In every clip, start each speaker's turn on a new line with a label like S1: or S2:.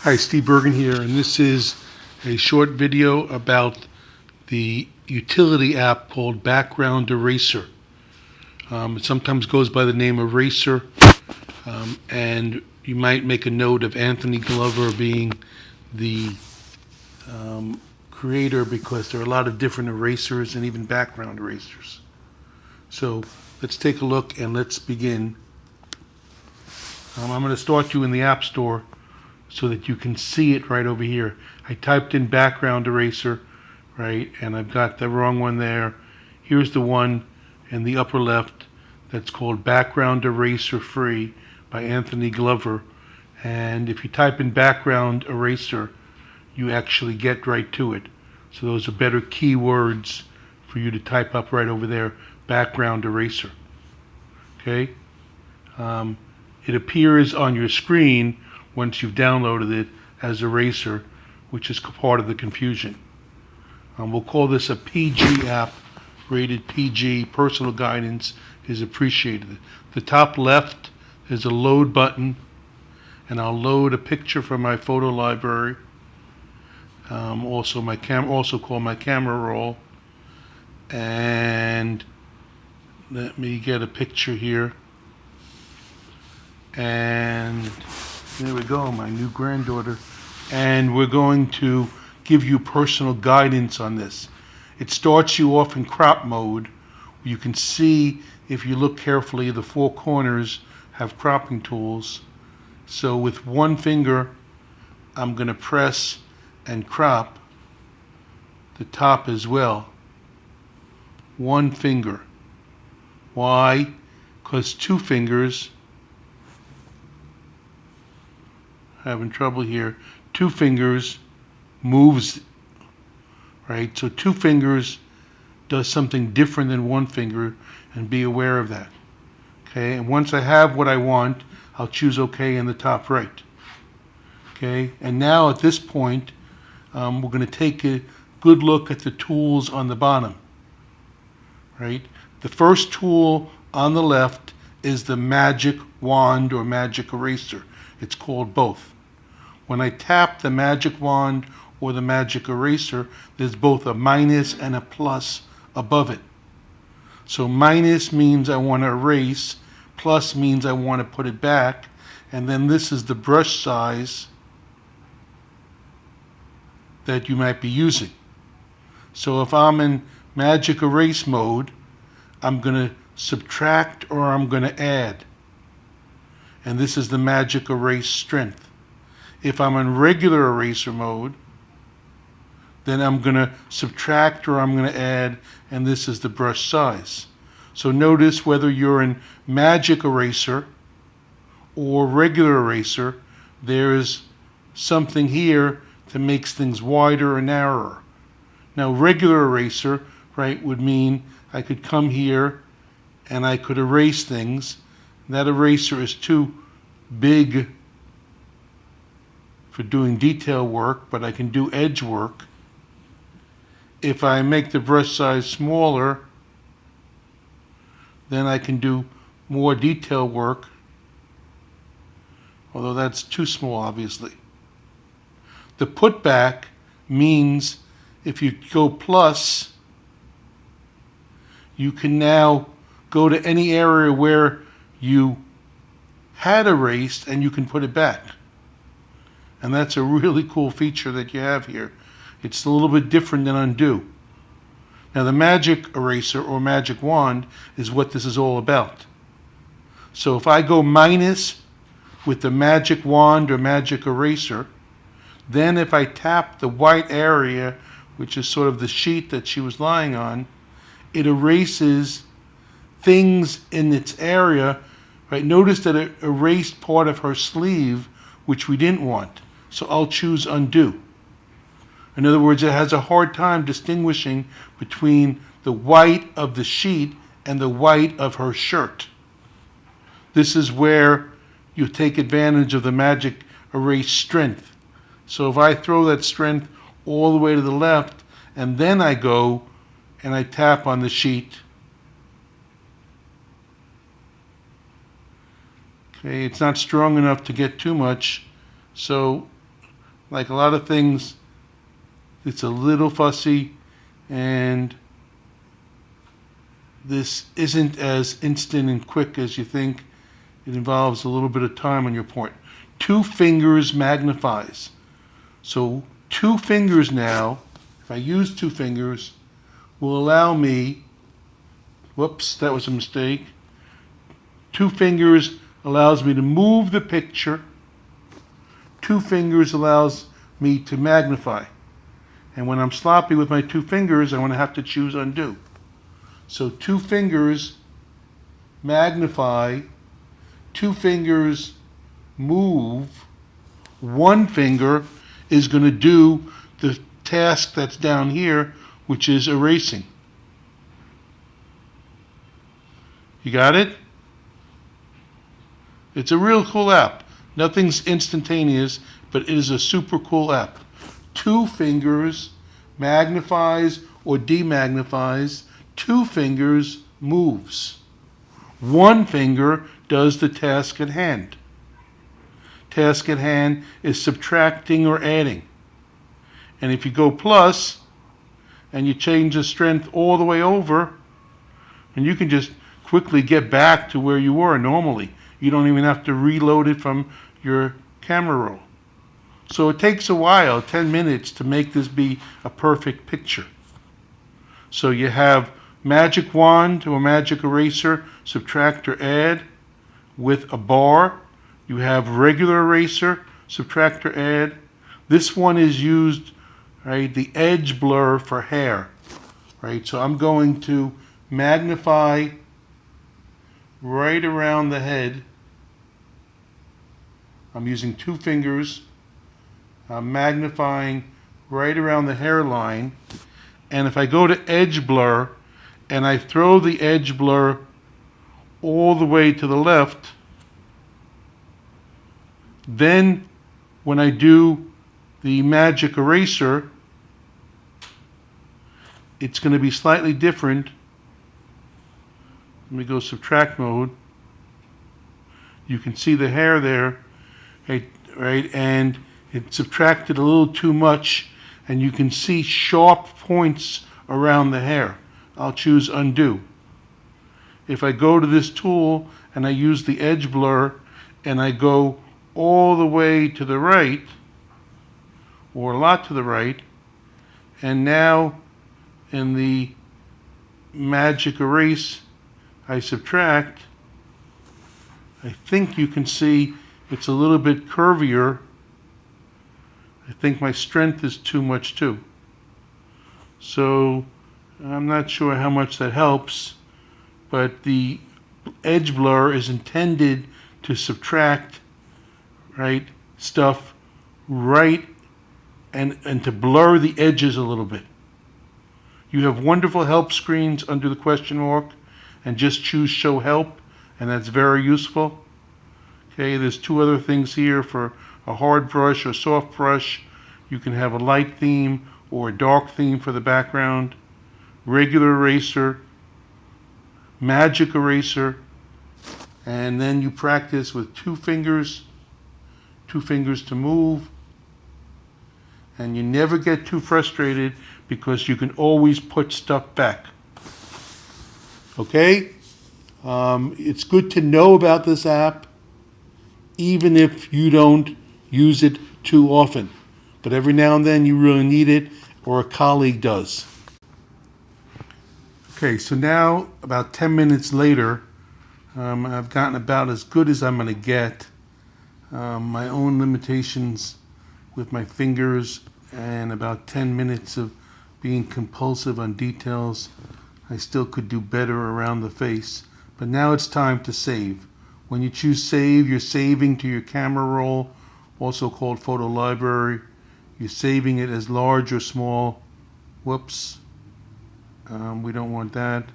S1: Hi, Steve Bergen here, and this is a short video about the utility app called Background Eraser. It sometimes goes by the name Eraser, and you might make a note of Anthony Glover being the creator, because there are a lot of different erasers and even background erasers. So let's take a look and let's begin. I'm going to start you in the App Store so that you can see it right over here. I typed in background eraser, right, and I've got the wrong one there. Here's the one in the upper left that's called Background Eraser Free by Anthony Glover. And if you type in background eraser, you actually get right to it. So those are better keywords for you to type up right over there, background eraser. Okay? It appears on your screen once you've downloaded it as Eraser, which is part of the confusion. We'll call this a PG app, rated PG. Personal guidance is appreciated. The top left is a load button, and I'll load a picture from my photo library. Also called my camera roll. And let me get a picture here. And there we go, my new granddaughter. And we're going to give you personal guidance on this. It starts you off in crop mode. You can see, if you look carefully, the four corners have cropping tools. So with one finger, I'm going to press and crop the top as well. One finger. Why? Because two fingers, having trouble here. Two fingers moves, right? So two fingers does something different than one finger, and be aware of that. Okay, and once I have what I want, I'll choose OK in the top right. Okay, and now at this point, we're going to take a good look at the tools on the bottom. Right? The first tool on the left is the magic wand or magic eraser. It's called both. When I tap the magic wand or the magic eraser, there's both a minus and a plus above it. So minus means I want to erase, plus means I want to put it back, and then this is the brush size that you might be using. So if I'm in magic erase mode, I'm going to subtract or I'm going to add. And this is the magic erase strength. If I'm in regular eraser mode, then I'm going to subtract or I'm going to add, and this is the brush size. So notice whether you're in magic eraser or regular eraser, there's something here that makes things wider or narrower. Now regular eraser, right, would mean I could come here and I could erase things. That eraser is too big for doing detail work, but I can do edge work. If I make the brush size smaller, then I can do more detail work, although that's too small, obviously. The put back means if you go plus, you can now go to any area where you had erased and you can put it back. And that's a really cool feature that you have here. It's a little bit different than undo. Now the magic eraser or magic wand is what this is all about. So if I go minus with the magic wand or magic eraser, then if I tap the white area, which is sort of the sheet that she was lying on, it erases things in its area. Right? Notice that it erased part of her sleeve, which we didn't want. So I'll choose undo. In other words, it has a hard time distinguishing between the white of the sheet and the white of her shirt. This is where you take advantage of the magic erase strength. So if I throw that strength all the way to the left, and then I go and I tap on the sheet, okay, it's not strong enough to get too much, so like a lot of things, it's a little fussy, and this isn't as instant and quick as you think. It involves a little bit of time on your part. 2 fingers magnifies. So 2 fingers now, if I use 2 fingers, will allow me, whoops, that was a mistake. 2 fingers allows me to move the picture. 2 fingers allows me to magnify. And when I'm sloppy with my 2 fingers, I'm going to have to choose undo. So 2 fingers magnify, 2 fingers move, 1 finger is going to do the task that's down here, which is erasing. You got it? It's a real cool app. Nothing's instantaneous, but it is a super cool app. 2 fingers magnifies or demagnifies, 2 fingers moves. 1 finger does the task at hand. Task at hand is subtracting or adding. And if you go plus and you change the strength all the way over, and you can just quickly get back to where you were normally. You don't even have to reload it from your camera roll. So it takes a while, 10 minutes, to make this be a perfect picture. So you have magic wand or magic eraser, subtract or add with a bar. You have regular eraser, subtract or add. This one is used, right, the edge blur for hair, right? So I'm going to magnify right around the head. I'm using 2 fingers. I'm magnifying right around the hairline. And if I go to edge blur and I throw the edge blur all the way to the left, then when I do the magic eraser, it's going to be slightly different. Let me go subtract mode. You can see the hair there, right? And it subtracted a little too much, and you can see sharp points around the hair. I'll choose undo. If I go to this tool and I use the edge blur and I go all the way to the right, or a lot to the right, and now in the magic erase I subtract, I think you can see it's a little bit curvier. I think my strength is too much too. So I'm not sure how much that helps, but the edge blur is intended to subtract, right, stuff right, and to blur the edges a little bit. You have wonderful help screens under the question mark, and just choose show help, and that's very useful. Okay, there's 2 other things here for a hard brush or soft brush. You can have a light theme or a dark theme for the background, regular eraser, magic eraser, and then you practice with 2 fingers, 2 fingers to move, and you never get too frustrated because you can always put stuff back. Okay? It's good to know about this app, even if you don't use it too often. But every now and then you really need it, or a colleague does. Okay, so now about 10 minutes later, I've gotten about as good as I'm going to get. My own limitations with my fingers and about 10 minutes of being compulsive on details. I still could do better around the face. But now it's time to save. When you choose save, you're saving to your camera roll, also called photo library. You're saving it as large or small. Whoops. We don't want that.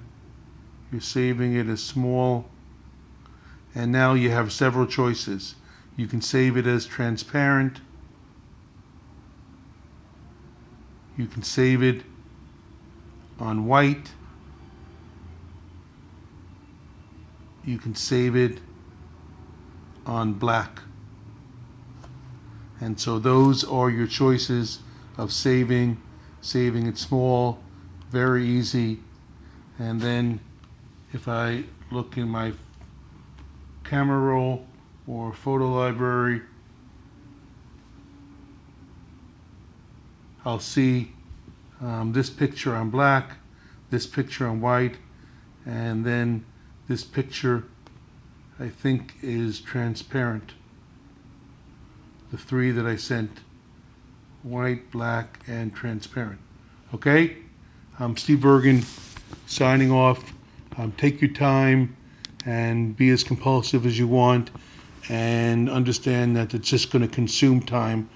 S1: You're saving it as small. And now you have several choices. You can save it as transparent. You can save it on white. You can save it on black. And so those are your choices of saving it small, very easy. And then if I look in my camera roll or photo library, I'll see this picture on black, this picture on white, and then this picture I think is transparent. The three that I sent: white, black, and transparent. Okay? I'm Steve Bergen signing off. Take your time and be as compulsive as you want, and understand that it's just going to consume time,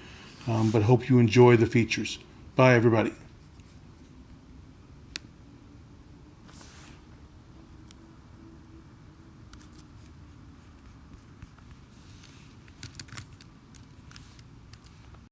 S1: but hope you enjoy the features. Bye, everybody.